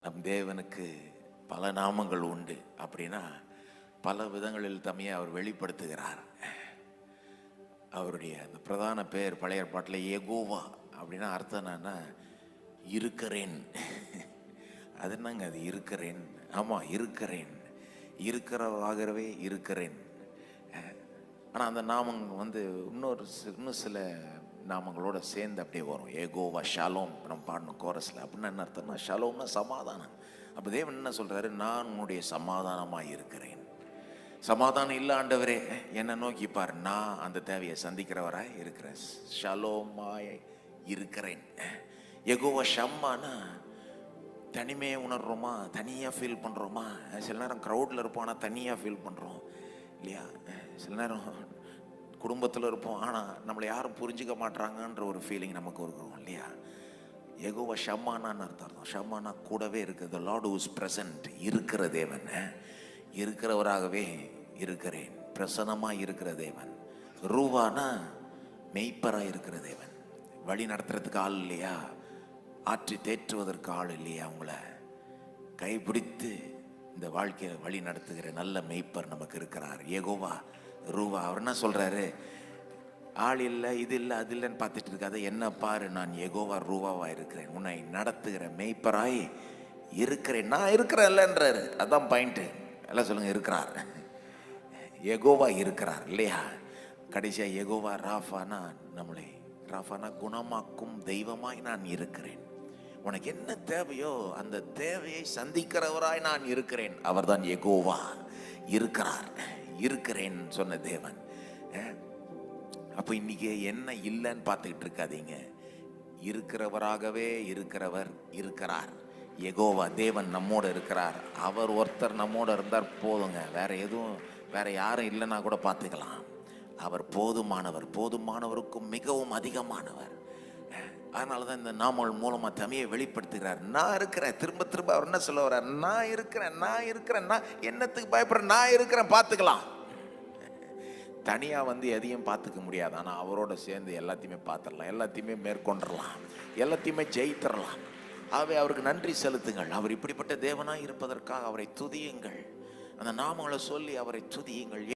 நம் தேவனுக்கு பல நாமங்கள் உண்டு. அப்படின்னா பல விதங்களில் தம்மையை அவர் வெளிப்படுத்துகிறார். அவருடைய அந்த பிரதான பேர் பழைய ஏற்பாட்டில் யெகோவா அப்படின்னா அர்த்தம் என்னன்னா இருக்கிறேன். அது என்னங்க அது இருக்கிறேன்? ஆமாம், இருக்கிறேன், இருக்கிறவாகவே இருக்கிறேன். ஆனால் அந்த நாமம் இன்னும் சில நாமங்களோட சேர்ந்து அப்படியே வரும். ஏகோவா ஷாலோம் நம்ம பாடணும் கோரஸில். அப்படின்னா என்ன அர்த்தம்னா ஷாலோம்னா சமாதானம். அப்போ தேவன் என்ன சொல்கிறாரு? நான் உன்னுடைய சமாதானமாக இருக்கிறேன். சமாதானம் இல்லை ஆண்டவரே என்னை நோக்கிப்பார், நான் அந்த தேவையை சந்திக்கிறவராய் இருக்கிறேன். ஷாலோமாய் இருக்கிறேன். ஏகோவா ஷம்மானா தனிமையை உணர்றோமா, தனியாக ஃபீல் பண்ணுறோமா? சில நேரம் க்ரௌடில் இருப்போம் ஆனால் தனியாக ஃபீல் பண்ணுறோம் இல்லையா? சில நேரம் குடும்பத்தில் இருப்போம் ஆனால் நம்மளை யாரும் புரிஞ்சிக்க மாட்டாங்கன்ற ஒரு ஃபீலிங் நமக்கு இருக்கும் இல்லையா? யெகோவா ஷம்மானான்னு அர்த்தம். ஷம்மானா கூடவே இருக்குது. The Lord who is present, இருக்கிற தேவன், இருக்கிறவராகவே இருக்கிறேன், பிரசன்னமாக இருக்கிற தேவன். ரூவானா மெய்ப்பராக இருக்கிற தேவன். வழி நடத்துறதுக்கு ஆள் இல்லையா? ஆற்றி தேற்றுவதற்கு ஆள் இல்லையா? அவங்கள கைப்பிடித்து இந்த வாழ்க்கையை வழி நடத்துகிற நல்ல மெய்ப்பர் நமக்கு இருக்கிறார். யெகோவா ரூவா. அவர் என்ன சொல்றாரு? ஆள் இல்லை, இது இல்லை, அது இல்லைன்னு பார்த்துட்டு இருக்காத, என்ன பாரு, நான் யெகோவா ரூவாவா இருக்கிறேன், உன்னை நடத்துகிற மெய்ப்பராய் இருக்கிறேன். நான் இருக்கிறேன் இல்லைன்றாரு. அதான் பாயிண்ட்டு. எல்லாம் சொல்லுங்க, இருக்கிறார். யெகோவா இருக்கிறார் இல்லையா? கடைசியா யெகோவா ராஃபானா ராஃபானா குணமாக்கும் தெய்வமாய் நான் இருக்கிறேன். உனக்கு என்ன தேவையோ அந்த தேவையை சந்திக்கிறவராய் நான் இருக்கிறேன். அவர் தான் யெகோவா இருக்கிறார். இருக்கிறேன் சொன்ன தேவன். அப்போ இன்னைக்கு என்ன இல்லைன்னு பார்த்துக்கிட்டு இருக்காதீங்க. இருக்கிறவராகவே இருக்கிறவர் இருக்கிறார். யெகோவா தேவன் நம்மோடு இருக்கிறார். அவர் ஒருத்தர் நம்மோடு இருந்தார் போதுங்க. வேற யாரும் இல்லைன்னா கூட பார்த்துக்கலாம். அவர் போதுமானவர், போதுமானவருக்கும் மிகவும் அதிகமானவர். அதனால தான் இந்த நாமல் மூலமாக தமையை வெளிப்படுத்துகிறார். நான் இருக்கிறேன். திரும்ப திரும்ப அவர் என்ன சொல்ல வர்றார்? நான் இருக்கிறேன், நான் இருக்கிறேன். நான் என்னத்துக்கு பயப்படுறேன்? நான் இருக்கிறேன், பார்த்துக்கலாம். தனியாக எதையும் பார்த்துக்க முடியாது. ஆனால் அவரோட சேர்ந்து எல்லாத்தையுமே பார்த்துடலாம், எல்லாத்தையுமே மேற்கொண்டுடலாம், எல்லாத்தையுமே ஜெயித்திடலாம். ஆகவே அவருக்கு நன்றி செலுத்துங்கள். அவர் இப்படிப்பட்ட தேவனாய் இருப்பதற்காக அவரை துதியுங்கள். அந்த நாமங்களை சொல்லி அவரை துதியுங்கள்.